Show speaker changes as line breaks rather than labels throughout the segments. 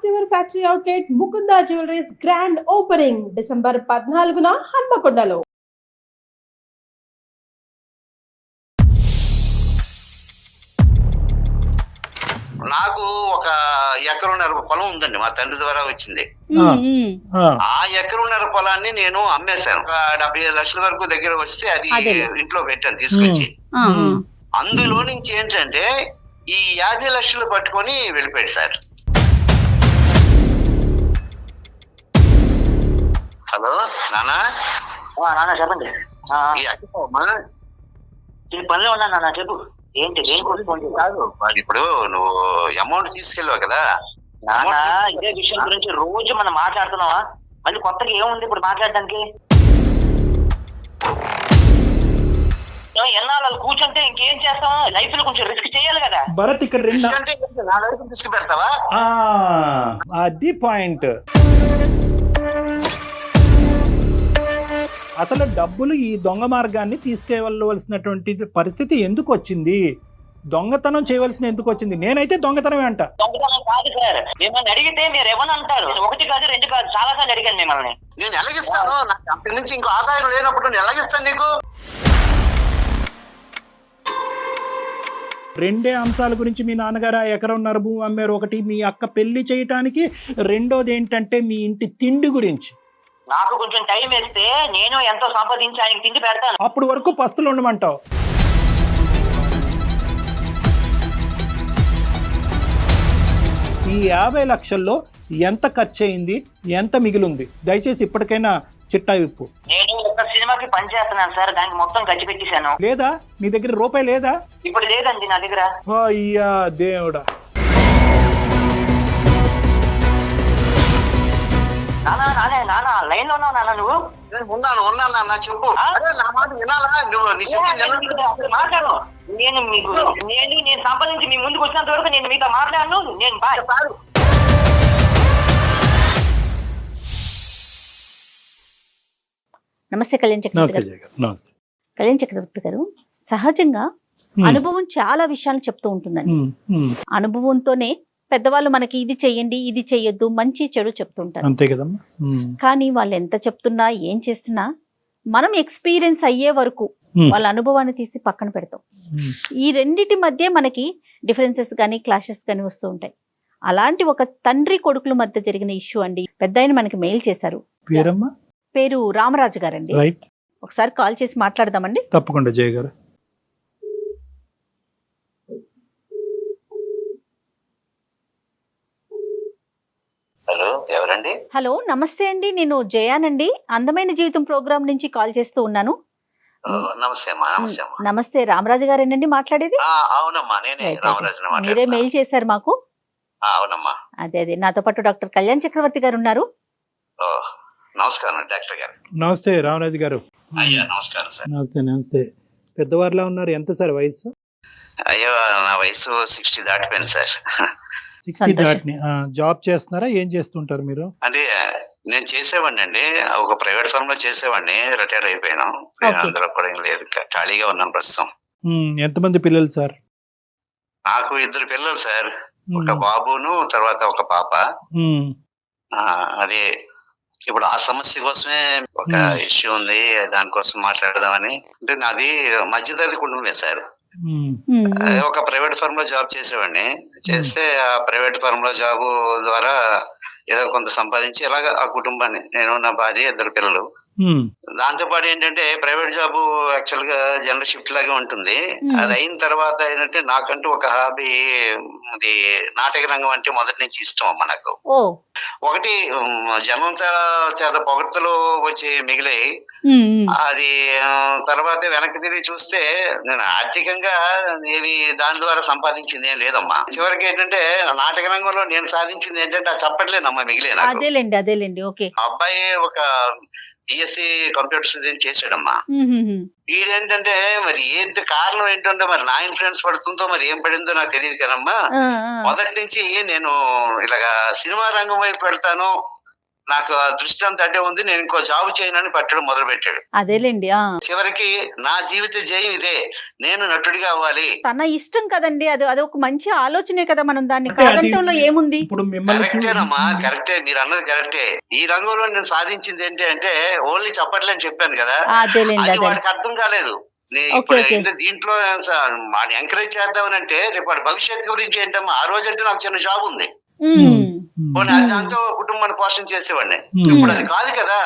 ever factory outlet Mukunda Jewelry's grand opening December 14న హన్మకొండలో.
నాకు ఒక ఎకరున్నర పొలం ఉందండి, మా తండ్రి ద్వారా వచ్చింది. ఆ ఎకరున్నర పొలాన్ని నేను అమ్మేశాను. ఒక 75 లక్షల వరకు దగ్గర వస్తే అది ఇంట్లో పెట్టాను తీసుకొచ్చి. అందులో నుంచి ఏంటంటే ఈ 50 లక్షలు పట్టుకొని వెళ్ళిపోయాడు సార్. హలో నానా.
నాన్న చెప్పండి. పనిలో ఉన్నా నాన్న, చెప్పు. ఏంటి
కాదు, ఇప్పుడు నువ్వు అమౌంట్ తీసుకెళ్ళావు కదా
నాన్న, ఇదే విషయం గురించి రోజు మనం మాట్లాడుతున్నావా? మళ్ళీ కొత్తగా ఏముంది ఇప్పుడు మాట్లాడడానికి? ఎన్నాళ్ళు కూర్చుంటే ఇంకేం చేస్తాం? లైఫ్ లో కొంచెం రిస్క్ చేయాలి కదా
భరత్. ఇక్కడ
రిస్క్ పెడతావా?
అది పాయింట్. అసలు డబ్బులు ఈ దొంగ మార్గాన్ని తీసుకెళ్ళవలసినటువంటి పరిస్థితి ఎందుకు వచ్చింది? దొంగతనం చేయవలసిన ఎందుకు వచ్చింది? నేనైతే దొంగతనమే అంట.
దొంగతనం కాదు సార్. మిమ్మల్ని అడిగితే మీరు ఎవరు అంటారు? 1 కాదు 2 కాదు, చాలా సార్లు అడిగాను మిమ్మల్ని.
నేను ఎలాగిస్తాను? నాకు అంతకు నుంచి ఇంకో ఆదాయం లేనప్పుడు నేను ఎలాగిస్తాను నీకు?
2 అంశాల గురించి మీ నాన్నగారు ఆ ఎకరన్నర భూమి అమ్మారు. ఒకటి మీ అక్క పెళ్లి చేయటానికి, రెండోది ఏంటంటే మీ ఇంటి తిండి గురించి.
నాకు కొంచెం టైం ఇస్తే నేను ఎంతో సంపాదించి ఆయనకి తిండి పెడతాను.
అప్పుడు వరకు పస్తులు ఉండమంటావు. ఈ 50 లక్షల్లో ఎంత ఖర్చు అయింది, ఎంత మిగిలింది? దయచేసి ఇప్పటికైనా చిట్టా విప్పు.
నేను ఒక సినిమాకి పని చేస్తున్నాను సార్, దానికి మొత్తం ఖర్చు పెట్టేశాను.
లేదా నీ దగ్గర రూపాయి లేదా?
ఇప్పుడు లేదండి నా దగ్గర.
అయ్యా దేవుడా.
నానా లైన్ లో ఉన్నావు నాన్న? నువ్వు?
ఉన్నాను చెప్పు. నా మాట వినాలా?
మాట్లాడు. నేను సంపాదించి మీ ముందుకు వచ్చినంత వరకు నేను మీతో మాట్లాడను. నేను
నమస్తే కళ్యాణ్ చక్రవర్తి గారు. కళ్యాణ్ చక్రవర్తి గారు, సహజంగా అనుభవం చాలా విషయాలు చెప్తూ ఉంటుందండి. అనుభవంతోనే పెద్దవాళ్ళు మనకి ఇది చెయ్యండి, ఇది చెయ్యొద్దు, మంచి చెడు చెప్తుంటారు.
అంతే కదమ్మా.
కానీ వాళ్ళు ఎంత చెప్తున్నా ఏం చేస్తున్నా మనం ఎక్స్పీరియన్స్ అయ్యే వరకు వాళ్ళ అనుభవాన్ని తీసి పక్కన పెడతాం. ఈ రెండిటి మధ్య మనకి డిఫరెన్సెస్ కానీ క్లాషెస్ కానీ వస్తూ ఉంటాయి. అలాంటి ఒక తండ్రి కొడుకుల మధ్య జరిగిన ఇష్యూ అండి. పెద్దాయన మనకి మెయిల్ చేశారు. పేరు రామరాజు గారండి. ఒకసారి కాల్ చేసి మాట్లాడదామండి.
తప్పకుండా జయ గారు.
హలో, ఎవరండి?
హలో, నమస్తే అండి. నేను జయానండి, అందమైన జీవితం ప్రోగ్రామ్ నుంచి కాల్ చేస్తూ ఉన్నాను.
నమస్తే అమ్మా.
నమస్తే, రామరాజు గారేనండి మాట్లాడేది?
అవునమ్మా, నేనే రామరాజు.
మీరే మెయిల్ చేశారు మాకు.
అవునమ్మా.
అదే నాతో పాటు డాక్టర్ కళ్యాణ్ చక్రవర్తి గారు ఉన్నారు.
నమస్కారం డాక్టర్ గారు.
నమస్తే రామరాజు గారు.
అయ్యా నమస్కారం సార్.
నమస్తే. పెద్దవారిలా ఉన్నారు. ఎంత సార్ వయసు?
అయ్యో, నా వయసు 60 దాటిపోయింది సార్.
60 దాటిని. జాబ్ చేస్తున్నారా? ఏం చేస్తుంటారు మీరు?
అంటే నేను చేసేవాడిని అండి, ఒక ప్రైవేట్ ఫర్మ్ లో చేసేవాడిని. రిటైర్ అయిపోయాను. అందులో కూడా లేదు, ఖాళీగా ఉన్నాను ప్రస్తుతం.
ఎంతమంది పిల్లలు సార్?
నాకు 2 పిల్లలు సార్. ఒక బాబును, తర్వాత ఒక పాప. అదే ఇప్పుడు ఆ సమస్య కోసమే ఒక ఇష్యూ ఉంది, దానికోసం మాట్లాడదామని. అంటే నాది మధ్యతరగతి కుటుంబమే సార్. ఒక ప్రైవేట్ ఫర్మ్ లో జాబ్ చేసేవాడిని. చేస్తే ఆ ప్రైవేట్ ఫర్మ్ లో జాబ్ ద్వారా ఏదో కొంత సంపాదించి ఇలాగ ఆ కుటుంబాన్ని, నేను, నా భార్య, 2 పిల్లలు. దాంతో పాటు ఏంటంటే ప్రైవేట్ జాబ్ యాక్చువల్ గా జనరల్ షిఫ్ట్ లాగే ఉంటుంది. అది అయిన తర్వాత ఏంటంటే నాకంటూ ఒక హాబీ, అది నాటక రంగం అంటే మొదటి నుంచి ఇష్టం అమ్మ నాకు. ఒకటి జనంతా చేత పొగడ్తలు వచ్చి మిగిలి, అది తర్వాత వెనక్కి తిరిగి చూస్తే నేను ఆర్థికంగా ఏమి దాని ద్వారా సంపాదించింది ఏం లేదమ్మా. చివరికి ఏంటంటే నాటక రంగంలో నేను సాధించింది ఏంటంటే ఆ చప్పట్లేనమ్మా మిగిలే.
అదేలేండి.
అబ్బాయి ఒక బిఎస్సి కంప్యూటర్స్ చేశాడమ్మా. వీడేంటంటే మరి ఏంటి కారణం ఏంటంటే మరి నా ఇన్ఫ్లుయెన్స్ పడుతుందో మరి ఏం పడిందో నాకు తెలియదు కదమ్మా. మొదటి నుంచి నేను ఇలాగా సినిమా రంగం వైపు వెళ్తాను, నాకు ఆ దృష్టి అంతా అడ్డే ఉంది, నేను ఇంకో జాబ్ చేయనని పెట్టడం మొదలు పెట్టాడు.
అదేలేండి.
చివరికి నా జీవిత జయం ఇదే, నేను నటుడిగా అవ్వాలి.
తన ఇష్టం కదండి, అది ఒక మంచి ఆలోచనే కదా, మనం దాన్ని
అంటే అది-
కాదంటంలో ఏముంది.
ఇప్పుడు మిమ్మల్ని
కరెక్టేనమ్మా, కరెక్టే, మీరు అన్నది కరెక్టే. ఈ రంగంలో నేను సాధించింది ఏంటి అంటే ఓన్లీ చప్పట్లని చెప్పాను కదా,
అదేలేండి.
అది
అదే
వాడికి అర్థం కాలేదు. ఇప్పుడు దీంట్లో వాడిని ఎంకరేజ్ చేద్దామని అంటే రేపు వాడి భవిష్యత్తు గురించి ఏంటమ్మా, ఆ రోజు అంటే నాకు చిన్న జాబ్ ఉంది, పోనీ అది దాంతో కుటుంబాన్ని పోషణ చేసేవాడిని. ఇప్పుడు అది కాదు కదా,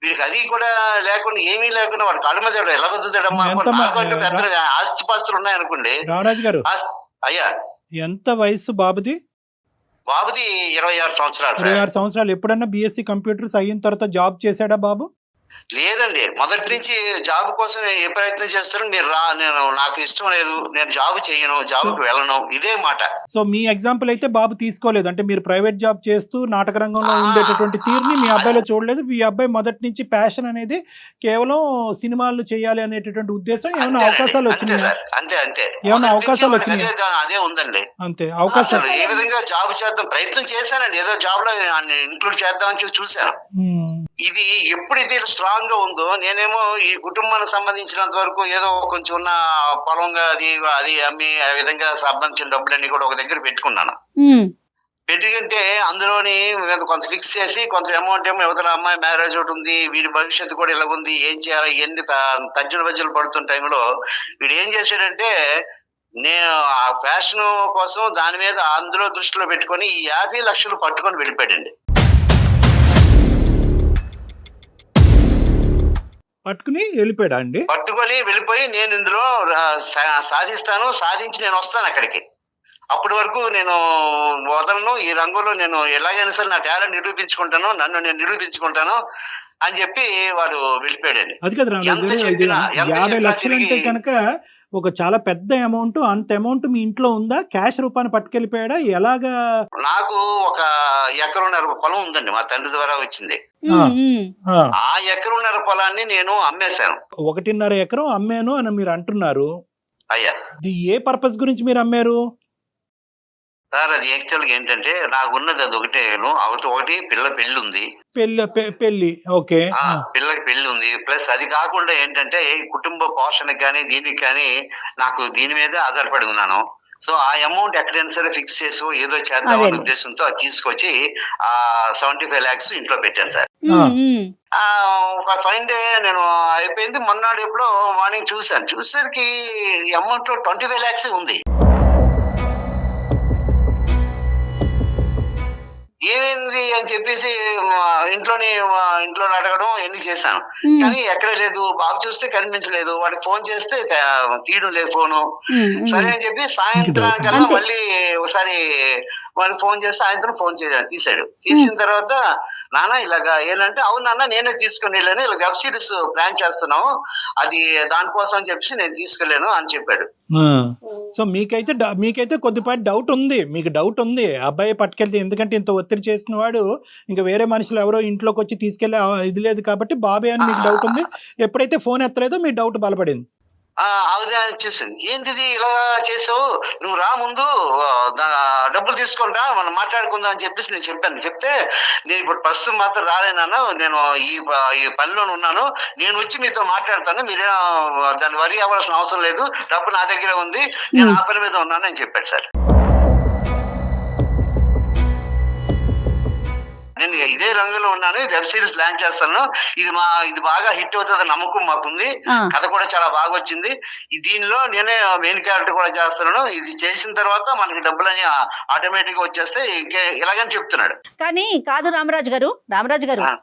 వీడికి అది కూడా లేకుండా ఏమీ లేకుండా వాడు కాళ్ళ మీద ఎలా బతుకుతాడమ్మా. నాకు అంటే పెద్ద ఆస్తిపాస్తులు ఉన్నాయనుకోండి.
రామరాజు గారు,
అయ్యా
ఎంత వయసు బాబుది?
బాబుది 26 సంవత్సరాలు.
26 సంవత్సరాలు. ఎప్పుడన్నా బీఎస్సీ కంప్యూటర్స్ అయిన తర్వాత జాబ్ చేశాడా బాబు?
లేదండి, మొదటి నుంచి జాబ్ కోసం ఏ ప్రయత్నం చేస్తారో మీరు నేను నాకు ఇష్టం లేదు, నేను జాబ్ చేయను, జాబ్కి వెళ్ళను, ఇదే మాట.
సో మీ ఎగ్జాంపుల్ అయితే బాబు తీసుకోలేదు, అంటే మీరు ప్రైవేట్ జాబ్ చేస్తూ నాటక రంగంలో ఉండేటటువంటి తీరుని మీ అబ్బాయిలో చూడలేదు. మీ అబ్బాయి మొదటి నుంచి ప్యాషన్ అనేది కేవలం సినిమాలు చేయాలి అనేటటువంటి ఉద్దేశం. ఏమైనా అవకాశాలు వచ్చినాయా?
అంతే
ఏమైనా అవకాశాలు వచ్చినాయి?
అదే ఉందండి.
అంతే అవకాశాలు.
ఏ విధంగా జాబ్ చేద్దాం ప్రయత్నం చేశానండి, ఏదో జాబ్ లో ఇంక్లూడ్ చేద్దామని చూశాను. ఇది ఎప్పుడైతే స్ట్రాంగ్ గా ఉందో, నేనేమో ఈ కుటుంబానికి సంబంధించినంత వరకు ఏదో కొంచెం ఉన్న పొలంగా అది అమ్మి ఆ విధంగా సంబంధించిన డబ్బులన్నీ కూడా ఒక దగ్గర పెట్టుకున్నాను. పెట్టుకుంటే అందులోని కొంత ఫిక్స్ చేసి కొంత అమౌంట్ ఏమో యువతల అమ్మాయి మ్యారేజ్ ఒకటి ఉంది, వీడి భవిష్యత్తు కూడా ఇలా ఉంది, ఏం చేయాలి ఎన్ని తజ్జులు బజ్జులు పడుతున్న టైంలో వీడు ఏం చేశాడంటే, నేను ఆ ఫ్యాషన్ కోసం దాని మీద అందులో దృష్టిలో పెట్టుకొని ఈ 50 లక్షలు పట్టుకొని వెళ్ళిపోయాడండి.
పట్టుకుని వెళ్ళిపోయాడా అండి?
పట్టుకొని వెళ్ళిపోయి నేను ఇందులో సాధిస్తాను, సాధించి నేను వస్తాను అక్కడికి, అప్పటి వరకు నేను వదలను, ఈ రంగంలో నేను ఎలాగైనా సరే నా టాలెంట్ నిరూపించుకుంటాను, నన్ను నేను నిరూపించుకుంటాను అని చెప్పి వాడు వెళ్ళిపోయాడండి.
అది కదా 50 లక్షలు అంటే కనుక ఒక చాలా పెద్ద అమౌంట్. అంత అమౌంట్ మీ ఇంట్లో ఉందా? క్యాష్ రూపాన్ని పట్టుకెళ్ళిపోయాడా? ఎలాగా?
నాకు ఒక 1.5 ఎకరం పొలం ఉందండి, మా తండ్రి ద్వారా వచ్చింది. ఆ 1.5 ఎకరం పొలాన్ని నేను అమ్మేశాను.
1.5 ఎకరం అమ్మాను అని మీరు అంటున్నారు.
అయ్యా,
ఇది ఏ పర్పస్ గురించి మీరు అమ్మారు
సార్? అది యాక్చువల్ గా ఏంటంటే నాకు ఉన్నది అది ఒకటి పిల్ల పెళ్లి ఉంది.
పెళ్లి ఓకే,
పిల్లకి పెళ్లి ఉంది. ప్లస్ అది కాకుండా ఏంటంటే కుటుంబ పోషణకి కానీ దీనికి కానీ నాకు దీని మీద ఆధారపడి ఉన్నాను. సో ఆ అమౌంట్ ఎక్కడైనా సరే ఫిక్స్ చేసి ఏదో చేద్దామనే ఉద్దేశంతో అది తీసుకొచ్చి ఆ 75 lakhs ఇంట్లో పెట్టాను సార్. ఒక ఫైన్ డే నేను అయిపోయింది, మొన్నటి ఎప్పుడో మార్నింగ్ చూసేసరికి ఈ అమౌంట్ 25 lakhs ఉంది. ఏమైంది అని చెప్పేసి ఇంట్లో అడగడం ఎన్ని చేశాను, కానీ ఎక్కడ లేదు. బాబు చూస్తే కనిపించలేదు, వాడికి ఫోన్ చేస్తే తీయడం లేదు ఫోను. సరే అని చెప్పి సాయంత్రానికల్లా మళ్ళీ ఒకసారి వాడికి ఫోన్ చేస్తే సాయంత్రం తీసాడు. తీసిన తర్వాత నాన్న ఇలాగా ఏంటంటే, అవును నాన్న నేనే తీసుకుని వెళ్ళాను, ఇలా వెబ్ సిరీస్ ప్లాన్ చేస్తున్నాము, అది దానికోసం అని చెప్పి నేను తీసుకెళ్ళాను అని చెప్పాడు.
సో మీకైతే కొద్దిపాటి డౌట్ ఉంది, మీకు డౌట్ ఉంది అబ్బాయి పట్టుకెళ్తే, ఎందుకంటే ఇంత ఒత్తిడి చేసిన వాడు ఇంకా వేరే మనుషులు ఎవరో ఇంట్లోకి వచ్చి తీసుకెళ్లే ఇది లేదు కాబట్టి బాబే అని మీకు డౌట్ ఉంది. ఎప్పుడైతే ఫోన్ ఎత్తలేదో మీ డౌట్ బలపడింది.
అవునా చూసింది, ఏంటిది ఇలా చేసావు, నువ్వు రా ముందు డబ్బులు తీసుకుంటా మనం మాట్లాడుకుందాం అని చెప్పేసి నేను చెప్పాను. చెప్తే నేను ఇప్పుడు ప్రస్తుతం మాత్రం రాలేనన్నా, నేను ఈ పనిలో ఉన్నాను, నేను వచ్చి మీతో మాట్లాడతాను, మీరే దాన్ని వరి అవ్వాల్సిన అవసరం లేదు, డబ్బు నా దగ్గర ఉంది, నేను ఆ పని మీద ఉన్నాను అని చెప్పాడు సార్. నేను ఇదే రంగంలో ఉన్నాను, వెబ్ సిరీస్ ప్లాన్ చేస్తాను, ఇది బాగా హిట్ అవుతుంది నమ్మకం మాకుంది, కథ కూడా చాలా బాగా వచ్చింది, దీనిలో నేనే మెయిన్ క్యారెక్టర్ కూడా చేస్తున్నాను, ఇది చేసిన తర్వాత మనకి డబ్బులని ఆటోమేటిక్ గా వచ్చేస్తే ఇలాగని చెప్తున్నాడు.
కానీ కాదు రామరాజు గారు,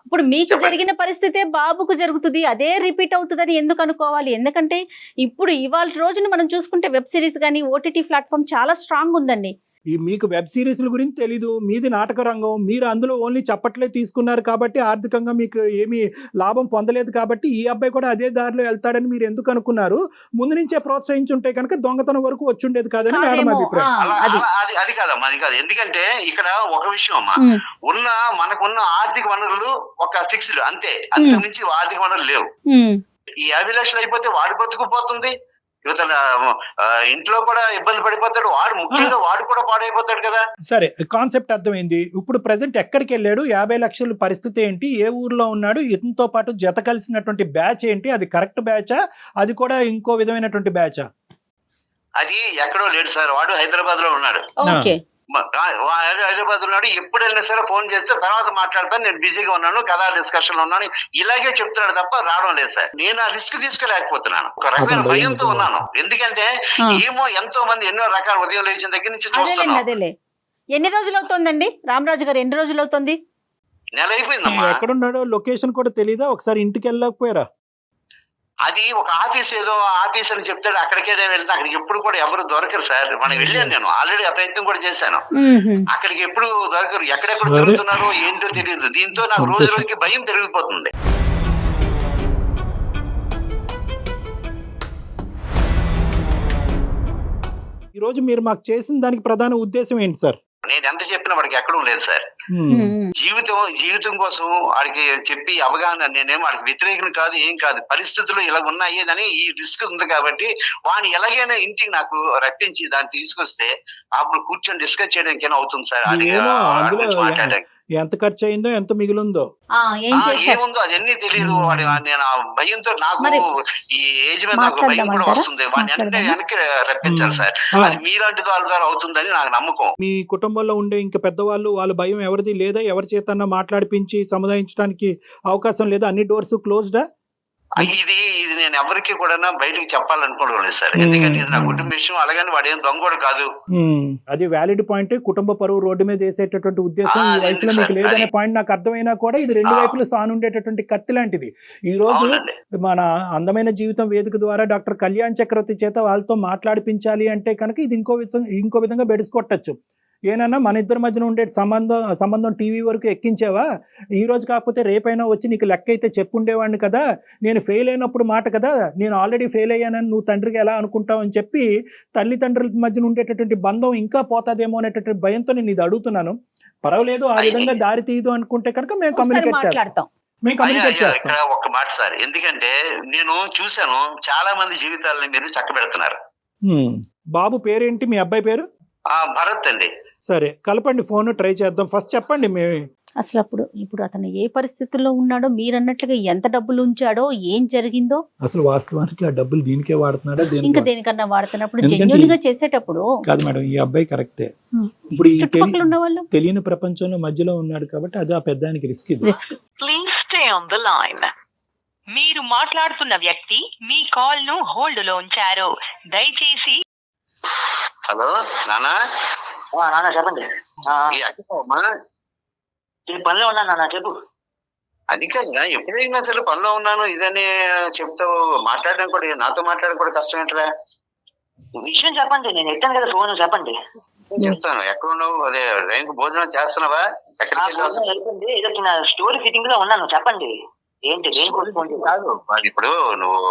ఇప్పుడు మీకు జరిగిన పరిస్థితే బాబుకు జరుగుతుంది, అదే రిపీట్ అవుతుందని ఎందుకు అనుకోవాలి? ఎందుకంటే ఇప్పుడు ఇవాళ రోజున మనం చూసుకుంటే వెబ్ సిరీస్ కానీ ఓటీటీ ప్లాట్ఫామ్ చాలా స్ట్రాంగ్ ఉందండి.
మీకు వెబ్ సిరీస్ల గురించి తెలీదు, మీది నాటక రంగం, మీరు అందులో ఓన్లీ చప్పట్లే తీసుకున్నారు కాబట్టి ఆర్థికంగా మీకు ఏమీ లాభం పొందలేదు కాబట్టి ఈ అబ్బాయి కూడా అదే దారిలో వెళ్తాడని మీరు ఎందుకు అనుకున్నారు? ముందు నుంచే ప్రోత్సహించుంటే కనుక దొంగతనం వరకు వచ్చుండేది కాదని మేడం అభిప్రాయం.
అది కాదమ్మా, అది కాదు. ఎందుకంటే ఇక్కడ ఒక విషయం అమ్మా, మనకున్న ఆర్థిక వనరులు ఒక ఫిక్స్డ్, అంతే, అంతకు మించి ఆర్థిక వనరులు లేవు. ఈ 50 లక్షలు అయిపోతే వాడి బతుకుపోతుంది, యువతల ఇంట్లో కూడా ఇబ్బంది పడిపోతాడు, వాడు ముఖ్యంగా వాడు కూడా పాడైపోతాడు కదా.
సరే, కాన్సెప్ట్ అర్థమైంది. ఇప్పుడు ప్రెసెంట్ ఎక్కడికి వెళ్ళాడు, 50 లక్షల పరిస్థితి ఏంటి, ఏ ఊర్లో ఉన్నాడు, ఇతనితో పాటు జత కలిసినటువంటి బ్యాచ్ ఏంటి, అది కరెక్ట్ బ్యాచా, అది కూడా ఇంకో విధమైనటువంటి బ్యాచా?
అది ఎక్కడో లేడు సార్, వాడు హైదరాబాద్ లో ఉన్నాడు.
ఓకే.
హైదరాబాద్ ఉన్నాడు. ఎప్పుడు వెళ్ళినా సరే ఫోన్ చేస్తే తర్వాత మాట్లాడతాను, నేను బిజీగా ఉన్నాను కదా, డిస్కషన్ లో ఉన్నాను, ఇలాగే చెప్తున్నాడు తప్ప రావడం లేదు సార్. నేను ఆ రిస్క్ తీసుకోలేకపోతున్నాను, ఒక రకమైన భయంతో ఉన్నాను. ఎందుకంటే ఏమో ఎంతో మంది ఎన్నో రకాల ఉదయం లేచిన దగ్గర నుంచి చూస్తున్నాను.
అదేలే. ఎన్ని రోజులు అవుతుందండి రామరాజు గారు, ఎన్ని రోజులు అవుతుంది?
నెల అయిపోయిందమ్మా.
ఎక్కడున్నాడో లొకేషన్ కూడా తెలీదా? ఒకసారి ఇంటికి వెళ్ళకపోయారా?
అది ఒక ఆఫీస్, ఏదో ఆఫీస్ అని చెప్తాడు, అక్కడికేదో వెళ్తే అక్కడికి ఎప్పుడు కూడా ఎవరు దొరకరు సార్. మనం వెళ్ళాను, నేను ఆల్రెడీ ఆ ప్రయత్నం కూడా చేశాను, అక్కడికి ఎప్పుడు దొరకరు. ఎక్కడెక్కడ తిరుగుతున్నారో ఏంటో తెలియదు. దీంతో నాకు రోజు రోజుకి భయం పెరిగిపోతుంది.
ఈ రోజు మీరు మాకు చేసిన దానికి ప్రధాన ఉద్దేశం ఏంటి సార్?
నేను ఎంత చెప్పినా వాడికి ఎక్కడం లేదు సార్. జీవితం కోసం వాడికి చెప్పి అవగాహన, నేనేమో వాడికి వ్యతిరేకం కాదు, ఏం కాదు, పరిస్థితులు ఇలా ఉన్నాయి అని ఈ రిస్క్ ఉంది కాబట్టి వాడిని ఎలాగైనా ఇంటికి నాకు రప్పించి దాన్ని తీసుకొస్తే అప్పుడు కూర్చొని డిస్కస్ చేయడానికి అవుతుంది సార్. అది మాట్లాడడానికి
ఎంత ఖర్చు అయిందో, ఎంత మిగిలిందో,
ఏముందో అదన్నీ తెలియదు. వాడి నేను ఆ భయంతో, నాకు ఈ ఏజ్ మీద నాకు భయం కూడా వస్తుంది. వాడిని వెనక్కి రప్పించాలి సార్. అది మీలాంటి వాళ్ళ ద్వారా అవుతుందని నాకు నమ్మకం.
మీ కుటుంబంలో ఉండే ఇంకా పెద్దవాళ్ళు, వాళ్ళ భయం ఎవరిది లేదా? ఎవరి చేతన్నా మాట్లాడిపించి సముదాయించడానికి అవకాశం లేదా? అన్ని డోర్స్ క్లోజ్డా?
ఇది నేను ఎవరికి కూడా బయటకు చెప్పాలనుకోవడం లేదు సార్. ఎందుకంటే ఇది నా కుటుంబ విషయం. అలాగని వాడేం దొంగోడు కాదు.
అది వ్యాలిడ్ పాయింట్. కుటుంబ పరువు రోడ్డు మీద వేసేటటువంటి ఉద్దేశం ఈ వయసులో మీకు లేదనే పాయింట్ నాకు అర్థమైనా కూడా ఇది రెండు వైపులు సానుండేటటువంటి కత్తి లాంటిది. ఈ రోజు మన అందమైన జీవితం వేదిక ద్వారా డాక్టర్ కళ్యాణ్ చక్రవర్తి చేత వాళ్ళతో మాట్లాడిపించాలి అంటే కనుక ఇది ఇంకో విధంగా బెడిసికొట్టచ్చు. ఏనన్నా మన ఇద్దరి మధ్యన ఉండే సంబంధం టీవీ వరకు ఎక్కించావా, ఈ రోజు కాకపోతే రేపైనా వచ్చి నీకు లెక్క అయితే చెప్పుండేవాడిని కదా, నేను ఫెయిల్ అయినప్పుడు మాట కదా, నేను ఆల్రెడీ ఫెయిల్ అయ్యానని నువ్వు తండ్రికి ఎలా అనుకుంటావు అని చెప్పి తల్లిదండ్రుల మధ్యన ఉండేటటువంటి బంధం ఇంకా పోతాదేమో అనేటటువంటి భయంతో నేను ఇది అడుగుతున్నాను. పర్వాలేదు, ఆ విధంగా దారి తీయదు అనుకుంటే కనుక మేము కమ్యూనికేట్ చేస్తాం.
ఇక్కడ ఒక మాట సార్, ఎందుకంటే నేను చూశాను చాలా మంది జీవితాలని మీరు చక్కబెడుతున్నారు.
బాబు పేరేంటి? మీ అబ్బాయి పేరు?
భరత్ అండి.
సరే, కలపండి, ఫోన్ ట్రై చేద్దాం. ఫస్ట్ చెప్పండి
అసలు ఇప్పుడు అతను ఏ పరిస్థితుల్లో ఉన్నాడో, మీరు అన్నట్లుగా ఎంత డబ్బులు ఉంచాడో, ఏం జరిగిందో,
అసలు వాస్తవానికి ఆ డబ్బులు దీనికే వాడుతున్నాడా,
ఇంకా దేనికన్నా వాడుతున్నప్పుడు జెన్యూన్ గా చేసేటప్పుడు
కాదు మేడం. ఈ అబ్బాయి కరెక్టే. ఇప్పుడు ఈ
చుట్టుపక్కల ఉన్న వాళ్ళు
తెలియని ప్రపంచంలో మధ్యలో ఉన్నాడు కాబట్టి అది ఆ పెద్దానికి risk.
Please stay on the line. మీరు మాట్లాడుతున్న వ్యక్తి మీ కాల్ ను హోల్డ్ లో ఉంచారు, దయచేసి.
హలో నాన్న.
నాన్న చెప్పండి. పనిలో ఉన్నాను నాన్న, చెప్పు.
అది కాదు, ఎప్పుడైనా అసలు పనిలో ఉన్నాను ఇదని చెప్తావు. మాట్లాడడం కూడా, నాతో మాట్లాడడం కూడా కష్టం ఏంట్రా?
విషయం చెప్పండి, నేను ఎత్తాను కదా ఫోన్, చెప్పండి.
చెప్తాను. ఎక్కడ ఉన్నావు? అదే టైంకి భోజనం చేస్తున్నావా? ఎక్కడికి
వెళ్ళిపోయింది, ఏదో స్టోరీ ఫిట్టింగ్ లో ఉన్నాను, చెప్పండి. ఏంటి
కాదు, ఇప్పుడు నువ్వు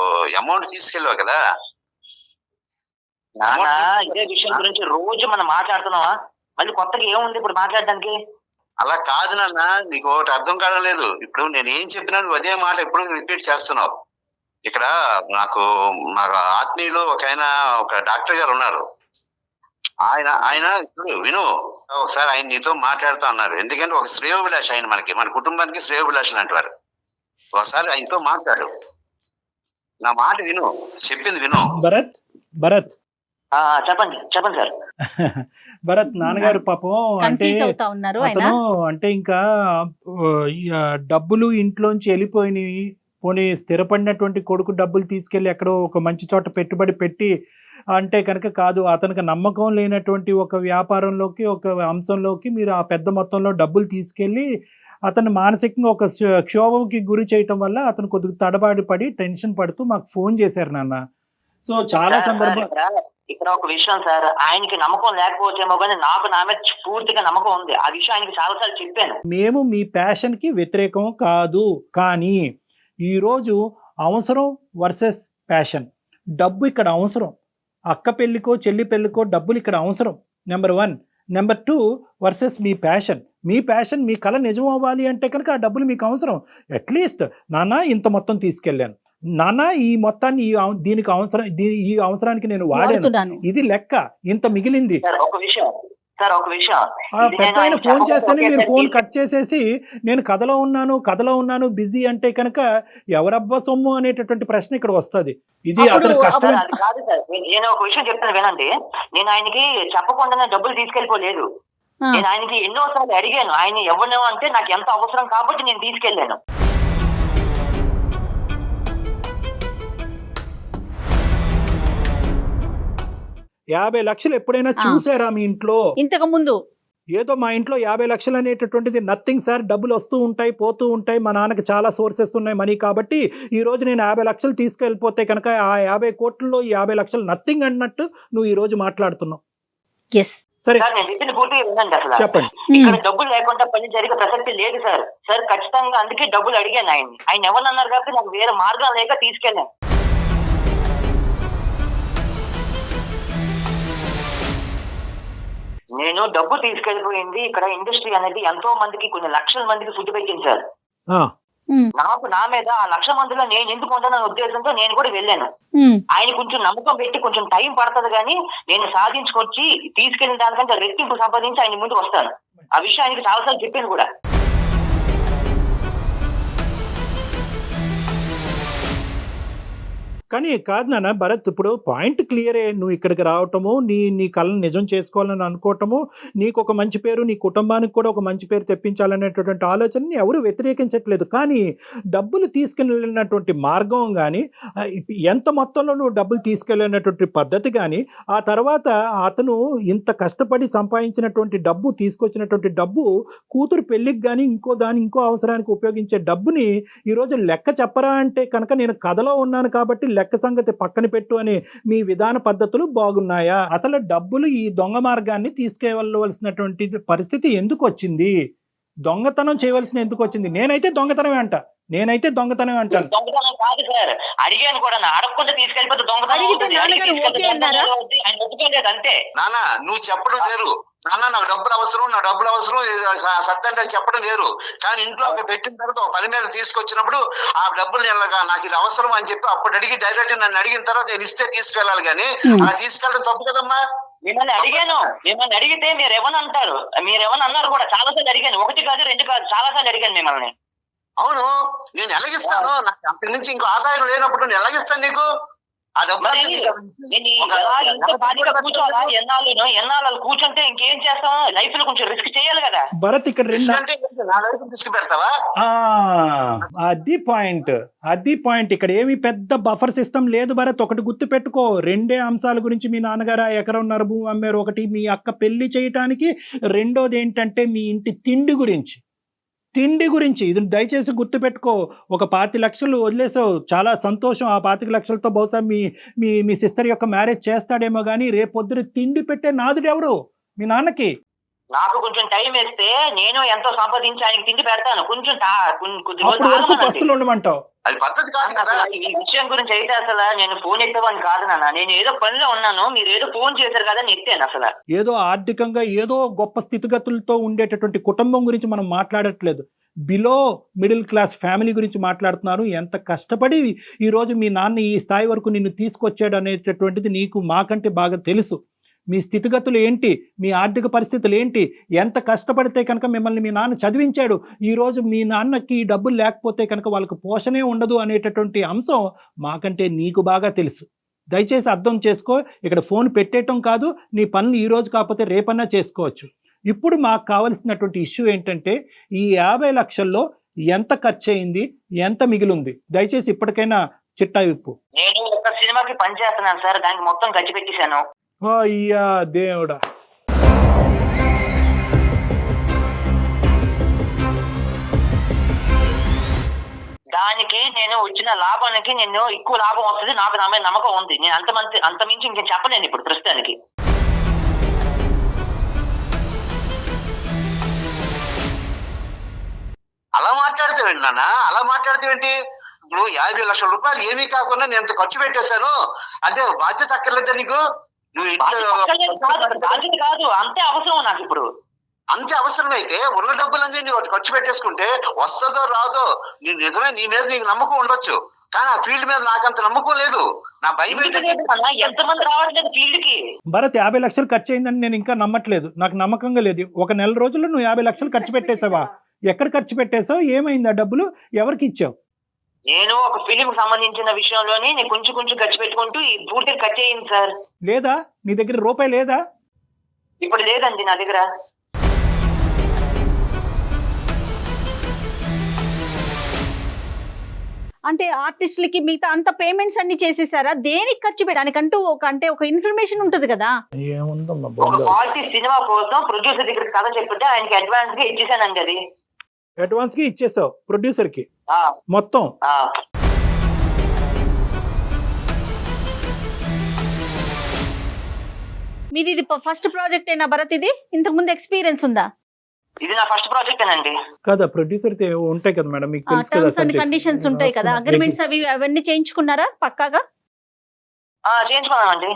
అమౌంట్ తీసుకెళ్ళావు కదా,
ఇదే విషయం గురించి రోజు మనం మాట్లాడుతున్నావా? మళ్ళీ కొత్తగా ఏముంది ఇప్పుడు మాట్లాడడానికి?
అలా కాదు నాన్న, నీకు ఒకటి అర్థం కావడం లేదు. ఇప్పుడు నేను ఏం చెప్పినా నువ్వు అదే మాట ఎప్పుడు రిపీట్ చేస్తున్నావు. ఇక్కడ నాకు ఆత్మీయులు ఒక డాక్టర్ గారు ఉన్నారు. ఆయన ఇప్పుడు విను, ఒకసారి ఆయన నీతో మాట్లాడుతూ అన్నారు. ఎందుకంటే ఒక శ్రేయోభిలాష ఆయన, మన కుటుంబానికి శ్రేయోభిలాష లాంటి వారు. ఒకసారి ఆయనతో మాట్లాడు, నా మాట విను, చెప్పింది విను.
భరత్
చెప్పండి సార్.
భరత్ నాన్నగారు పాపం అంటే అతను అంటే ఇంకా డబ్బులు ఇంట్లోంచి వెళ్ళిపోయినాయి, పోనీ స్థిరపడినటువంటి కొడుకు డబ్బులు తీసుకెళ్లి ఎక్కడో ఒక మంచి చోట పెట్టుబడి పెట్టి అంటే కనుక కాదు, అతనికి నమ్మకం లేనటువంటి ఒక వ్యాపారంలోకి, ఒక అంశంలోకి మీరు ఆ పెద్ద మొత్తంలో డబ్బులు తీసుకెళ్లి అతను మానసికంగా ఒక క్షోభకి గురి చేయటం వల్ల అతను కొద్దిగా తడబాటు పడి టెన్షన్ పడుతూ మాకు ఫోన్ చేశారు నాన్న. సో చాలా సందర్భాలు
ఇక్కడ ఒక విషయం సార్, ఆయనకి నమ్మకం లేకపోతేమో కానీ నాకు నా మీద పూర్తిగా నమ్మకం ఉంది. ఆ విషయం ఆయనకి చాలాసార్లు చెప్పాను.
మేము మీ ప్యాషన్ కి వ్యతిరేకం కాదు, కానీ ఈరోజు అవసరం వర్సెస్ ప్యాషన్. డబ్బు ఇక్కడ అవసరం, అక్క పెళ్లికో చెల్లి పెళ్లికో డబ్బులు ఇక్కడ అవసరం, నెంబర్ 1. నెంబర్ 2 వర్సెస్ మీ ప్యాషన్. మీ కళ నిజం అవ్వాలి అంటే కనుక ఆ డబ్బులు మీకు అవసరం. అట్లీస్ట్ నాన్న ఇంత మొత్తం తీసుకెళ్ళాను, నాన్న ఈ మొత్తాన్ని దీనికి అవసరం ఈ అవసరానికి నేను వాడాను,
వాడుతున్నాను.
ఇది లెక్క, ఇంత మిగిలింది.
సార్ ఒక విషయం
పెద్ద ఆయన ఫోన్ చేస్తేనే మీరు ఫోన్ కట్ చేసేసి నేను కథలో ఉన్నాను బిజీ అంటే కనుక ఎవరబ్బా సొమ్ము అనేటటువంటి ప్రశ్న ఇక్కడ వస్తుంది. ఇది అతను కష్టం.
అది కాదు సార్, నేను ఒక విషయం చెప్తాను వినండి. నేను ఆయనకి చెప్పకుండానే డబ్బులు తీసుకెళ్ళిపోలేదు. నేను ఆయనకి ఎన్నోసార్లు అడిగాను, ఆయన ఎవరినో అంటే నాకు ఎంత అవసరం కాబట్టి నేను తీసుకెళ్ళాను.
యాభై లక్షలు ఎప్పుడైనా చూసారా మీ ఇంట్లో?
ఇంతకు ముందు
ఏదో మా ఇంట్లో 50 లక్షలు అనేటటువంటిది నథింగ్ సార్. డబ్బులు వస్తూ ఉంటాయి పోతూ ఉంటాయి, మా నాన్నకి చాలా సోర్సెస్ ఉన్నాయి మనీ, కాబట్టి ఈ రోజు నేను 50 లక్షలు తీసుకెళ్ళిపోతే కనుక ఆ 50 కోట్లలో ఈ 50 లక్షలు నథింగ్ అన్నట్టు నువ్వు ఈ రోజు మాట్లాడుతున్నావు. సరే
సార్ నేను చెప్పిన పూర్తిగా వినండి. అసలు
చెప్పండి.
ఇక్కడ డబ్బులు లేకుండా పని జరిగే ప్రసక్తి లేదు సార్. సార్ ఖచ్చితంగా అందుకే డబ్బులు అడిగాను ఆయన్ని. ఆయన ఎవరన్నారు కాబట్టి నాకు వేరే మార్గం లేక తీసుకెళ్ళాను. నేను డబ్బు తీసుకెళ్ళిపోయింది ఇక్కడ ఇండస్ట్రీ అనేది ఎంతో మందికి, కొన్ని లక్షల మందికి ఫుడ్ పెట్టింది సార్. నాకు నా మీద ఆ 1,00,000 మందిలో నేను ఎందుకు ఉంటానన్న ఉద్దేశంతో నేను కూడా వెళ్ళాను. ఆయన కొంచెం నమ్మకం పెట్టి కొంచెం టైం పడుతుంది కానీ నేను సాధించుకొచ్చి తీసుకెళ్లిన దానికంటే రెట్టింపు సంపాదించి ఆయన ముందు వస్తాను. ఆ విషయం ఆయనకి చాలాసార్లు చెప్పాను కూడా.
కానీ కాదు నాన్న భరత్, ఇప్పుడు పాయింట్ క్లియరే. నువ్వు ఇక్కడికి రావటము, నీ కళను నిజం చేసుకోవాలని అనుకోవటము, నీకు ఒక మంచి పేరు, నీ కుటుంబానికి కూడా ఒక మంచి పేరు తెప్పించాలనేటటువంటి ఆలోచనని ఎవరు వ్యతిరేకించట్లేదు. కానీ డబ్బులు తీసుకెళ్ళినటువంటి మార్గం కానీ, ఎంత మొత్తంలో నువ్వు డబ్బులు తీసుకెళ్ళినటువంటి పద్ధతి కానీ, ఆ తర్వాత అతను ఇంత కష్టపడి సంపాదించినటువంటి డబ్బు, తీసుకొచ్చినటువంటి డబ్బు కూతురు పెళ్లికి కానీ ఇంకో అవసరానికి ఉపయోగించే డబ్బుని ఈరోజు లెక్క చెప్పరా అంటే కనుక నేను కథలో ఉన్నాను కాబట్టి లెక్క సంగతి పక్కన పెట్టు అనే మీ విధాన పద్ధతులు బాగున్నాయా? అసలు డబ్బులు ఈ దొంగ మార్గాన్ని తీసుకెళ్ళవలసినటువంటి పరిస్థితి ఎందుకు వచ్చింది? దొంగతనం చేయవలసిన ఎందుకు వచ్చింది? నేనైతే దొంగతనమే అంటాను.
దొంగతనం కాదు సార్, అడిగాను కూడా. అడగకుండా తీసుకెళ్ళిపోతే దొంగతనం అంతే.
నాన్న నువ్వు చెప్పడం వేరు, నాన్న నాకు డబ్బులు అవసరం సత్తంటే చెప్పడం వేరు. కానీ ఇంట్లో పెట్టిన తర్వాత ఒక పని మీద తీసుకొచ్చినప్పుడు ఆ డబ్బులు నాకు ఇది అవసరం అని చెప్పి అప్పుడు అడిగి డైరెక్ట్ నన్ను అడిగిన తర్వాత నేను ఇస్తే తీసుకెళ్ళాలి కానీ అలా తీసుకెళ్ళడం తప్పు కదమ్మా.
మిమ్మల్ని అడిగాను, మిమ్మల్ని అడిగితే మీరు ఏమని అంటారు, అన్నారు కూడా. చాలాసార్లు అడిగాను, 1 కాదు 2 కాదు, చాలాసార్లు అడిగాను మిమ్మల్ని.
అవును, నేను ఎలాగిస్తాను? నాకు అంతకు మించి ఇంకో ఆదాయం లేనప్పుడు నేను ఎలాగిస్తాను నీకు ఆ డబ్బు?
ఎన్నాళ్ళు కూర్చుంటే ఇంకేం చేస్తాం? లైఫ్ లో కొంచెం రిస్క్ చేయాలి కదా
భరత్. ఇక్కడ
రిస్క్ పెడతావా?
అది పాయింట్. ఇక్కడ ఏమి పెద్ద బఫర్ సిస్టమ్ లేదు భరత్. ఒకటి గుర్తు పెట్టుకో, 2 అంశాల గురించి మీ నాన్నగారు ఎకరంన్నర భూమి అమ్మారు. ఒకటి మీ అక్క పెళ్లి చేయటానికి, రెండోది ఏంటంటే మీ ఇంటి తిండి గురించి. ఇది దయచేసి గుర్తుపెట్టుకో. ఒక 25 లక్షలు వదిలేసావు, చాలా సంతోషం. ఆ 25 లక్షలతో బహుశా మీ సిస్టర్ యొక్క మ్యారేజ్ చేస్తాడేమో కానీ రేపొద్దున తిండి పెట్టే నాదుడు ఎవరు? మీ నాన్నకి.
నాకు కొంచెం టైం వేస్తే నేను ఎంతో సంపాదించి ఆయనకి తిండి పెడతాను. కొంచెం
పస్తులు ఉండమంటావు?
అది పద్ధతి కాదు కదా.
ఈ విషయం గురించి అయితే అసలు నేను ఫోన్ ఎత్తేవాడిని కాదు నాన్న. నేను ఏదో పనిలో ఉన్నాను, మీరు ఏదో ఫోన్ చేశారు కదా, నేను ఎత్తాను. అసలు
ఏదో ఆర్థికంగా ఏదో గొప్ప స్థితిగతులతో ఉండేటటువంటి కుటుంబం గురించి మనం మాట్లాడట్లేదు. బిలో మిడిల్ క్లాస్ ఫ్యామిలీ గురించి మాట్లాడుతున్నారు. ఎంత కష్టపడి ఈరోజు మీ నాన్న ఈ స్థాయి వరకు నిన్ను తీసుకొచ్చాడు అనేటటువంటిది నీకు మాకంటే బాగా తెలుసు. మీ స్థితిగతులు ఏంటి, మీ ఆర్థిక పరిస్థితులు ఏంటి, ఎంత కష్టపడితే కనుక మిమ్మల్ని మీ నాన్న చదివించాడు. ఈరోజు మీ నాన్నకి డబ్బులు లేకపోతే కనుక వాళ్ళకి పోషణే ఉండదు అనేటటువంటి అంశం మాకంటే నీకు బాగా తెలుసు. దయచేసి అర్థం చేసుకో. ఇక్కడ ఫోన్ పెట్టేయటం కాదు, నీ పనులు ఈ రోజు కాకపోతే రేపన్నా చేసుకోవచ్చు. ఇప్పుడు మాకు కావలసినటువంటి ఇష్యూ ఏంటంటే ఈ 50 లక్షల్లో ఎంత ఖర్చు అయింది, ఎంత మిగిలింది? దయచేసి ఇప్పటికైనా చిట్టా విప్పు.
నేను ఒక సినిమాకి పని చేస్తున్నాను సార్, దానికి మొత్తం ఖర్చు పెట్టేశాను.
అయ్యా దేవుడా.
దానికి నేను వచ్చిన లాభానికి నేను ఎక్కువ లాభం వస్తుంది, నాకు నా మీద నమ్మకం ఉంది. నేను అంతమించి ఇంకేం చెప్పలేను ఇప్పుడు ప్రస్తుతానికి.
అలా మాట్లాడితేవేంటి నాన్న? అలా మాట్లాడితేవేంటి? ఇప్పుడు 50 లక్షల రూపాయలు ఏమీ కాకుండా నేను ఎంత ఖర్చు పెట్టేశాను అంటే బాధ్యత అక్కర్లేదా నీకు? నువ్వు
బాధ్యత కాదు, అంతే అవసరం నాకు ఇప్పుడు.
అంతే అవసరమైతే ఉన్న డబ్బులన్నీ నువ్వు ఖర్చు పెట్టేసుకుంటే వస్తుందో రాదో, నీ నిజమే నీ మీద నీకు నమ్మకం ఉండొచ్చు. కానీ ఆ ఫీల్డ్ మీద నాకంత నమ్మకం లేదు. నా భయం ఏంటంటే
ఎంతమంది రావట్లేదు ఫీల్డ్ కి.
భరత్ 50 లక్షలు ఖర్చు అయిందని నేను ఇంకా నమ్మట్లేదు, నాకు నమ్మకంగా లేదు. ఒక నెల రోజుల్లో నువ్వు 50 లక్షలు ఖర్చు పెట్టేసావా? ఎక్కడ ఖర్చు పెట్టేసావు? ఏమైంది? ఆ డబ్బులు ఎవరికి ఇచ్చావు?
నేను ఒక ఫిలిం సంబంధించిన విషయంలోనే నేను కొంచెం ఖర్చు పెట్టుకుంటూ ఈ పూర్తిగా ఖర్చు అయ్యింది సార్.
లేదా నీ దగ్గర రూపాయి లేదా?
ఇప్పుడు లేదండి నా దగ్గర.
అంటే ఆర్టిస్టులకి మిగతా అంత పేమెంట్స్ అన్ని చేసేసారా? దేనికి ఖర్చు పెట్టడానికంటూ ఒక ఇన్ఫర్మేషన్ ఉంటుంది కదా.
ఏముందమ్మా
ఒక క్వాలిటీ సినిమా కోసం ప్రొడ్యూసర్ దగ్గర కథ చెప్తే ఆయనకి అడ్వాన్స్ గా ఇచ్చేసానండి. అది
అడ్వాన్స్ కి ఇచ్చేసావు ప్రొడ్యూసర్ కి
ఆ,
మొత్తం?
ఆ.
మీది ఇది ఫస్ట్ ప్రాజెక్ట్ అయినా భరత్? ఇది ఇంతకు ముందు ఎక్స్పీరియన్స్ ఉందా?
ఇది నా ఫస్ట్ ప్రాజెక్ట్ అండి.
కదా ప్రొడ్యూసర్ ఉంటాయి కదా మేడం, మీకు తెలుసు కదా.
టర్మ్స్ అండ్ కండిషన్స్ ఉంటాయి కదా, అగ్రిమెంట్స్ అవన్నీ చేయించుకున్నారా పక్కాగా?
చేయించుకున్నామండి.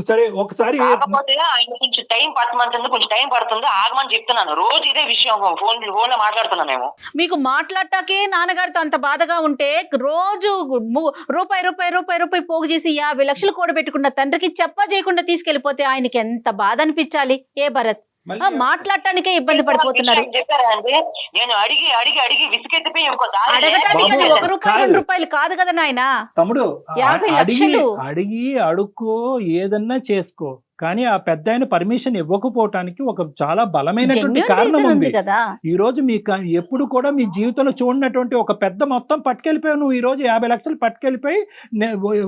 సరే ఒకసారి
కాకపోతే ఆయన కొంచెం టైం పట్టమంటుంది, కొంచెం టైం పడుతుంది, ఆగమని చెప్తున్నాను. రోజు ఇదే విషయం ఫోన్ లో మాట్లాడుతున్నాం మేము.
మీకు మాట్లాడటాకే నాన్నగారితో అంత బాధగా ఉంటే రోజు రూపాయి పోగు చేసి 50 లక్షలు కూడబెట్టుకున్న తండ్రికి చెప్పా చేయకుండా తీసుకెళ్లిపోతే ఆయనకి ఎంత బాధ అనిపించాలి? ఏ భరత్, మాట్లాడటానికే ఇబ్బంది పడిపోతున్నారు.
చెప్పారా అండి, నేను అడిగి అడిగి అడిగి విసుకెత్తిపోయి
అడగటానికి అది ₹1 కాదు కదా నాయన.
తమ్ముడు
50 లక్షలు
అడిగి అడుక్కో, ఏదన్నా చేసుకో, కానీ ఆ పెద్ద ఆయన పర్మిషన్ ఇవ్వకపోవటానికి ఒక చాలా బలమైనటువంటి కారణం ఉంది
కదా.
ఈ రోజు మీకు ఎప్పుడు కూడా మీ జీవితంలో చూడనటువంటి ఒక పెద్ద మొత్తం పట్టుకెళ్ళిపోయావు నువ్వు. ఈ రోజు 50 లక్షలు పట్టుకెళ్ళిపోయి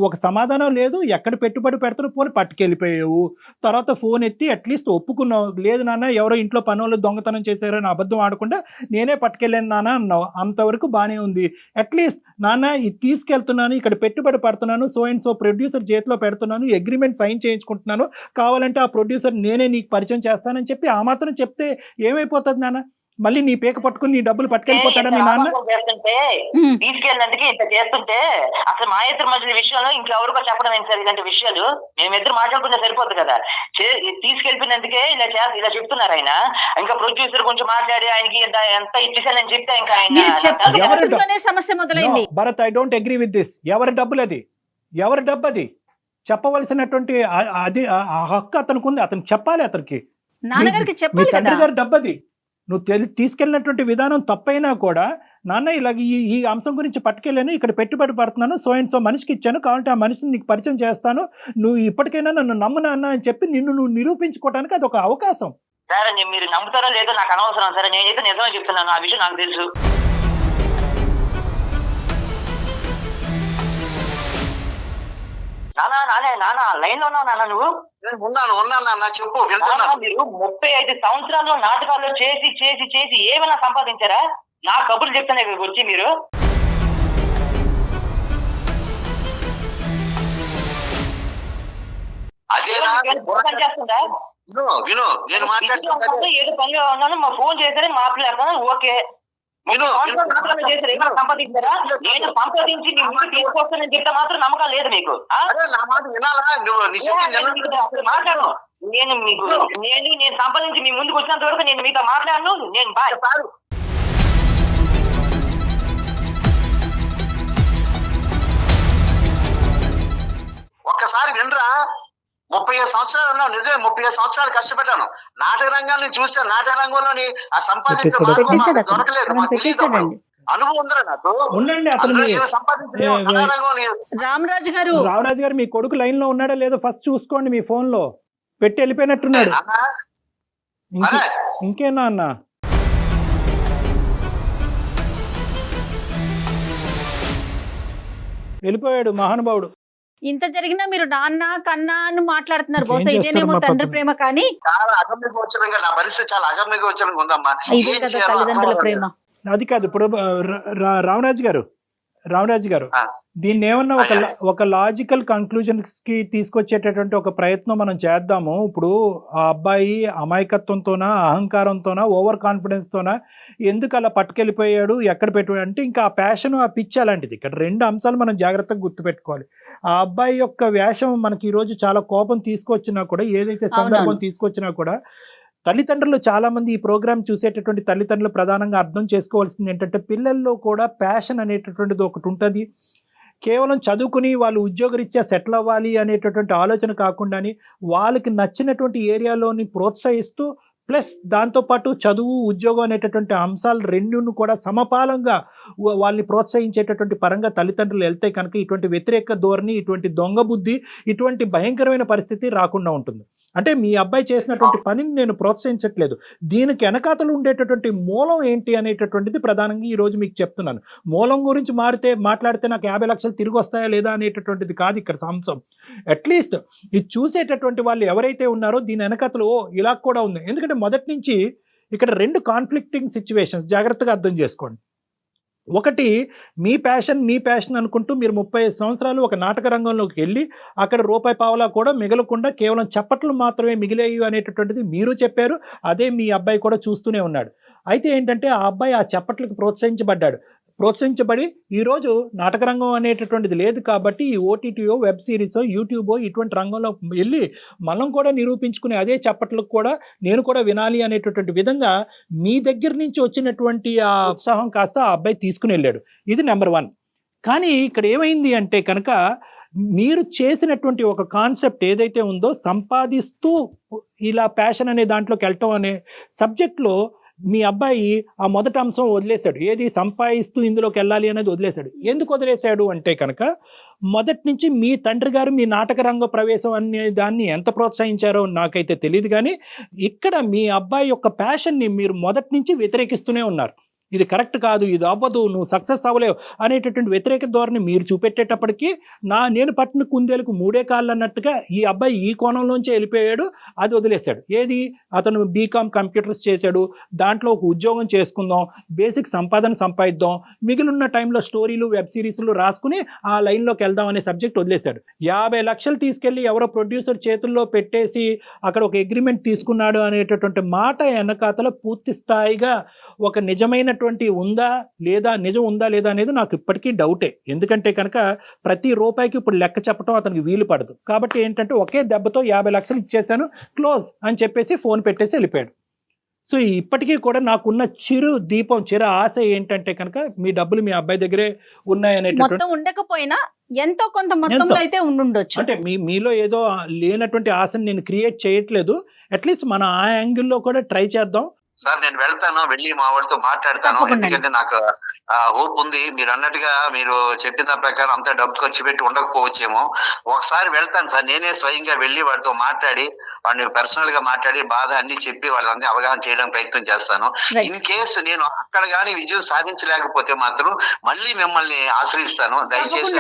ఒక సమాధానం లేదు, ఎక్కడ పెట్టుబడి పెడతారో పోని పట్టుకెళ్ళిపోయావు. తర్వాత ఫోన్ ఎత్తి అట్లీస్ట్ ఒప్పుకున్నావు, లేదు నాన్న ఎవరో ఇంట్లో పనులు దొంగతనం చేశారని అబద్ధం ఆడకుండా నేనే పట్టుకెళ్ళాను నాన్న అన్నావు. అంతవరకు బానే ఉంది. అట్లీస్ట్ నాన్న ఇది తీసుకెళ్తున్నాను, ఇక్కడ పెట్టుబడి పడుతున్నాను, సో అండ్ సో ప్రొడ్యూసర్ చేతిలో పెడుతున్నాను, అగ్రిమెంట్ సైన్ చేయించుకుంటున్నాను, కావాలంటే ఆ ప్రొడ్యూసర్ నేనే నీకు పరిచయం చేస్తానని చెప్పి ఆ మాత్రం చెప్తే ఏమైపోతుంది నాన్న? మళ్ళీ నీ పేక పట్టుకుని నీ డబ్బులు పట్టుకెళ్ళిపోతాడా మీ నాన్న?
చేస్తుంటే తీసుకెళ్ళినందుకే ఇంత చేస్తుంటే అసలు మా ఇద్దరి మధ్య విషయంలో ఇంకెవరికో చెప్పడం ఏంటి సార్? ఇలాంటి విషయాలు మేమిద్దరు మాట్లాడుకుంటే సరిపోతుంది కదా. తీసుకెళ్ళినందుకే ఇలా చెప్తున్నారు ఆయన. ఇంకా ప్రొడ్యూసర్ కొంచెం మాట్లాడి ఆయనకి ఎంత ఇచ్చేసానని చెప్తే ఇంకా ఆయన
సమస్య మొదలైంది.
Bharat, I don't agree with this. ఎవరి డబ్బులు అది? ఎవరి డబ్బు అది? చెప్పవలసినటువంటి అది ఆ హక్కు అతనికి ఉంది, అతను చెప్పాలి. అతనికి
నాన్నగారికి
మీ
చెప్పాలి
తండ్రి
కదా.
గారి డబ్బు అది. నువ్వు తీసుకెళ్ళినటువంటి విధానం తప్పైనా కూడా నాన్న ఇలాగ ఈ అంశం గురించి పట్టుకెళ్ళాను, ఇక్కడ పెట్టుబడి పడుతున్నాను, సో అండ్ సో మనిషికి ఇచ్చాను, కాబట్టి ఆ మనిషిని నీకు పరిచయం చేస్తాను, నువ్వు ఇప్పటికైనా నన్ను నమ్ము నాన్న అని చెప్పి నువ్వు నిరూపించుకోవడానికి అది ఒక అవకాశం.
సరే మీరు నమ్ముతారో లేదో నాకు అనవసరం. సరే నేనైతే నిజమే చెప్తున్నాను, ఆ విషయం నాకు తెలుసు. నానా లైన్ లో ఉన్నావు నాన్న? నువ్వు?
ఉన్నాను చెప్పు, వెళ్తున్నాను.
మీరు 35 సంవత్సరాల్లో నాటకాల్లో చేసి చేసి చేసి ఏమైనా సంపాదించారా? నా కబుర్లు చెప్తానే వచ్చి మీరు.
చేస్తుందా? విను, నేను మాట్లాడుతున్నా.
ఏదో పనిగా ఉన్నాను, మా ఫోన్ చేశారని మాట్లాడుతున్నాను. ఓకే, సంపాదించారా? నేను సంపాదించి మీ ముందు తీసుకొస్తానని చెప్తే మాత్రం నమ్మకం లేదు మీకు. మాట్లాడను నేను సంపాదించి మీ ముందుకు వచ్చినంత వరకు నేను మీతో మాట్లాడను. నేను
ఒక్కసారి వినరా, 35 సంవత్సరాలు ఉన్నావు, నిజమే 35 సంవత్సరాలు కష్టపడ్డాను. నాటక రంగాన్ని చూసాను, నాటక రంగంలోని ఆ సంపాదించే దొరకలేదు, అనుభవం ఉందిరా నాకు.
రామరాజు గారు
మీ కొడుకు లైన్ లో ఉన్నాడా లేదో ఫస్ట్ చూసుకోండి. మీ ఫోన్ లో పెట్టి వెళ్ళిపోయినట్టున్నాడు. ఇంకేనా అన్న? వెళ్ళిపోయాడు మహానుభావుడు.
ఇంత జరిగినా మీరు నాన్న కన్నా అని మాట్లాడుతున్నారు. బహుశా ఇదేనేమో తండ్రి ప్రేమ. కానీ
చాలా అగమ్యగోచరంగా నా పరిస్థితి చాలా అగమ్యగోచరంగా ఉందమ్మా.
ఇదే కదా తల్లిదండ్రుల ప్రేమ.
అది కాదు. ఇప్పుడు రామరాజు గారు దీన్ని ఏమన్నా ఒక లాజికల్ కన్క్లూజన్స్ కి తీసుకొచ్చేటటువంటి ఒక ప్రయత్నం మనం చేద్దాము. ఇప్పుడు ఆ అబ్బాయి అమాయకత్వంతోనా, అహంకారంతోనా, ఓవర్ కాన్ఫిడెన్స్ తోనా ఎందుకు అలా పట్టుకెళ్ళిపోయాడు, ఎక్కడ పెట్టాడు అంటే ఇంకా ఆ ప్యాషన్, ఆ పిచ్చి అలాంటిది. ఇక్కడ 2 అంశాలు మనం జాగ్రత్తగా గుర్తుపెట్టుకోవాలి. ఆ అబ్బాయి యొక్క వేషం మనకి ఈ రోజు చాలా కోపం తీసుకొచ్చినా కూడా, ఏదైతే సందర్భం తీసుకొచ్చినా కూడా, తల్లిదండ్రులు చాలా మంది ఈ ప్రోగ్రామ్ చూసేటటువంటి తల్లిదండ్రులు ప్రధానంగా అర్థం చేసుకోవాల్సింది ఏంటంటే పిల్లల్లో కూడా ప్యాషన్ అనేటటువంటిది ఒకటి ఉంటుంది. కేవలం చదువుకుని వాళ్ళు ఉద్యోగరీత్యా సెటిల్ అవ్వాలి అనేటటువంటి ఆలోచన కాకుండాని వాళ్ళకి నచ్చినటువంటి ఏరియాలోని ప్రోత్సహిస్తూ ప్లస్ దాంతోపాటు చదువు ఉద్యోగం అనేటటువంటి అంశాలు రెండును కూడా సమపాలంగా వాళ్ళని ప్రోత్సహించేటటువంటి పరంగా తల్లిదండ్రులు వెళ్తే కనుక ఇటువంటి వ్యతిరేక ధోరణి, ఇటువంటి దొంగ బుద్ధి, ఇటువంటి భయంకరమైన పరిస్థితి రాకుండా ఉంటుంది. అంటే మీ అబ్బాయి చేసినటువంటి పనిని నేను ప్రోత్సహించట్లేదు, దీనికి వెనకాతలు ఉండేటటువంటి మూలం ఏంటి అనేటటువంటిది ప్రధానంగా ఈరోజు మీకు చెప్తున్నాను. మూలం గురించి మాట్లాడితే నాకు 50 లక్షలు తిరిగి వస్తాయా లేదా అనేటటువంటిది కాదు ఇక్కడ అంశం. అట్లీస్ట్ ఇది చూసేటటువంటి వాళ్ళు ఎవరైతే ఉన్నారో దీని వెనకాతలు ఇలా కూడా ఉంది. ఎందుకంటే మొదటి నుంచి ఇక్కడ 2 కాన్ఫ్లిక్టింగ్ సిచ్యువేషన్స్ జాగ్రత్తగా అర్థం చేసుకోండి. ఒకటి మీ ప్యాషన్ అనుకుంటూ మీరు 35 సంవత్సరాలు ఒక నాటక రంగంలోకి వెళ్ళి అక్కడ రూపాయి పావలా కూడా మిగలకుండా కేవలం చప్పట్లు మాత్రమే మిగిలేయి అనేటటువంటిది మీరు చెప్పారు. అదే మీ అబ్బాయి కూడా చూస్తూనే ఉన్నాడు. అయితే ఏంటంటే ఆ అబ్బాయి ఆ చప్పట్లకు ప్రోత్సహించబడి ఈరోజు నాటక రంగం అనేటటువంటిది లేదు కాబట్టి ఈ ఓటీటీయో, వెబ్ సిరీసో, యూట్యూబో ఇటువంటి రంగంలో వెళ్ళి మనం కూడా నిరూపించుకునే అదే చప్పట్లకు కూడా నేను కూడా వినాలి అనేటటువంటి విధంగా మీ దగ్గర నుంచి వచ్చినటువంటి ఆ ఉత్సాహం కాస్త ఆ అబ్బాయి తీసుకుని వెళ్ళాడు. ఇది నెంబర్ 1. కానీ ఇక్కడ ఏమైంది అంటే కనుక మీరు చేసినటువంటి ఒక కాన్సెప్ట్ ఏదైతే ఉందో సంపాదిస్తూ ఇలా ప్యాషన్ అనే దాంట్లోకి వెళ్ళటం అనే సబ్జెక్ట్లో మీ అబ్బాయి ఆ మొదటి అంశం వదిలేశాడు. ఏది సంపాదిస్తూ ఇందులోకి వెళ్ళాలి అనేది వదిలేశాడు. ఎందుకు వదిలేశాడు అంటే కనుక మొదటి నుంచి మీ తండ్రి గారు మీ నాటక రంగ ప్రవేశం అనే దాన్ని ఎంత ప్రోత్సహించారో నాకైతే తెలియదు. కానీ ఇక్కడ మీ అబ్బాయి యొక్క ప్యాషన్ని మీరు మొదటి నుంచి వ్యతిరేకిస్తూనే ఉన్నారు. ఇది కరెక్ట్ కాదు, ఇది అవ్వదు, నువ్వు సక్సెస్ అవ్వలేవు అనేటటువంటి వ్యతిరేక ధోరణి మీరు చూపెట్టేటప్పటికీ నేను పట్టిన కుందేలకు 3 కాళ్ళు అన్నట్టుగా ఈ అబ్బాయి ఈ కోణంలోంచి వెళ్ళిపోయాడు. అది వదిలేశాడు. ఏది అతను బీకామ్ కంప్యూటర్స్ చేశాడు, దాంట్లో ఒక ఉద్యోగం చేసుకుందాం, బేసిక్ సంపాదన సంపాదిద్దాం, మిగిలిన టైంలో స్టోరీలు, వెబ్ సిరీస్లు రాసుకుని ఆ లైన్లోకి వెళ్దాం అనే సబ్జెక్ట్ వదిలేశాడు. 50 లక్షలు తీసుకెళ్ళి ఎవరో ప్రొడ్యూసర్ చేతుల్లో పెట్టేసి అక్కడ ఒక అగ్రిమెంట్ తీసుకున్నాడు అనేటటువంటి మాట వెనకాతల పూర్తి స్థాయిగా ఒక నిజమైనటువంటి నిజం ఉందా లేదా అనేది నాకు ఇప్పటికీ డౌటే. ఎందుకంటే కనుక ప్రతి రూపాయికి ఇప్పుడు లెక్క చెప్పడం అతనికి వీలు పడదు. కాబట్టి ఏంటంటే ఒకే దెబ్బతో 50 లక్షలు ఇచ్చేసాను, క్లోజ్ అని చెప్పేసి ఫోన్ పెట్టేసి వెళ్ళిపోయాడు. సో ఇప్పటికీ కూడా నాకున్న చిరు ఆశ ఏంటంటే కనుక మీ డబ్బులు మీ అబ్బాయి దగ్గరే ఉన్నాయనేటటువంటి,
ఉండకపోయినా ఎంతో కొంత మొత్తంలో అయితే ఉండొచ్చు.
అంటే మీలో ఏదో లేనటువంటి ఆశని నేను క్రియేట్ చేయట్లేదు. అట్లీస్ట్ మన ఆ యాంగిల్లో కూడా ట్రై చేద్దాం.
సార్ నేను వెళ్తాను, వెళ్ళి మా వాడితో మాట్లాడతాను. ఎందుకంటే నాకు హోప్ ఉంది. మీరు అన్నట్టుగా మీరు చెప్పిన ప్రకారం అంత డబ్బు ఖర్చు పెట్టి ఉండకపోవచ్చేమో. ఒకసారి వెళ్తాను సార్, నేనే స్వయంగా వెళ్ళి వాడితో మాట్లాడి, వాడిని పర్సనల్ గా మాట్లాడి బాధ అన్ని చెప్పి వాళ్ళని అవగాహన చేయడానికి ప్రయత్నం చేస్తాను. ఇన్ కేసు నేను అక్కడ గానీ విజయం సాధించలేకపోతే మాత్రం మళ్ళీ మిమ్మల్ని ఆశ్రయిస్తాను. దయచేసి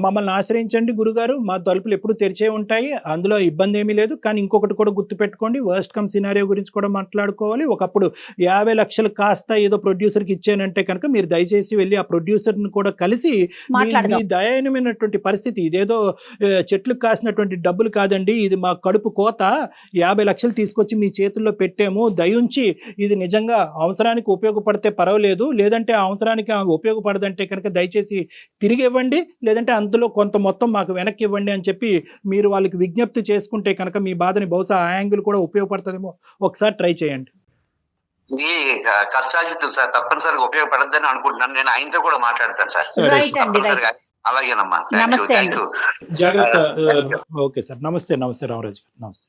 మమ్మల్ని ఆశ్రయించండి గురుగారు. మా తలుపులు ఎప్పుడు తెరిచే ఉంటాయి, అందులో ఇబ్బంది ఏమీ లేదు. కానీ ఇంకొకటి కూడా గుర్తుపెట్టుకోండి, వర్స్ట్ కమ్ సినారియో గురించి కూడా మాట్లాడుకోవాలి. ఒకప్పుడు 50 లక్షలు కాస్త ఏదో ప్రొడ్యూసర్కి ఇచ్చానంటే కనుక మీరు దయచేసి వెళ్ళి ఆ ప్రొడ్యూసర్ని కూడా కలిసి మీ దయనీయమైనటువంటి పరిస్థితి, ఇదేదో చెట్లకు కాసినటువంటి డబ్బులు కాదండి, ఇది మా కడుపు కోత, 50 లక్షలు తీసుకొచ్చి మీ చేతుల్లో పెట్టాము, దయించి ఇది నిజంగా అవసరానికి ఉపయోగపడితే పర్వాలేదు, లేదంటే ఆ అవసరానికి ఉపయోగపడదంటే కనుక దయచేసి తిరిగి ఇవ్వండి, లేదంటే అందులో కొంత మొత్తం మాకు వెనక్కి ఇవ్వండి అని చెప్పి మీరు వాళ్ళకి విజ్ఞప్తి చేసుకుంటే కనుక మీ బాధని బహుశా ఆ యాంగిల్ కూడా ఉపయోగపడుతుందేమో. ఒకసారి ట్రై చేయండి.
ఈ కష్టాజితులు సార్ తప్పనిసరిగా ఉపయోగపడద్దని అనుకుంటున్నాను. నేను ఆయనతో కూడా మాట్లాడతాను సార్. అలాగేనమ్మా, థ్యాంక్ యూ.
జాగ్రత్త. ఓకే సార్, నమస్తే రామరాజు గారు. నమస్తే.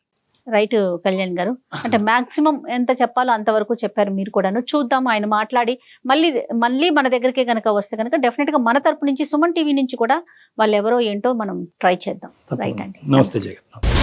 రైట్ కళ్యాణ్ గారు, అంటే మాక్సిమం ఎంత చెప్పాలో అంతవరకు చెప్పారు మీరు కూడాను. చూద్దాం, ఆయన మాట్లాడి మళ్ళీ మన దగ్గరికి కనుక వస్తే కనుక డెఫినెట్ గా మన తరపు నుంచి, సుమన్ టీవీ నుంచి కూడా వాళ్ళు ఎవరో ఏంటో మనం ట్రై చేద్దాం. రైట్ అండి.
నమస్తే జగన్.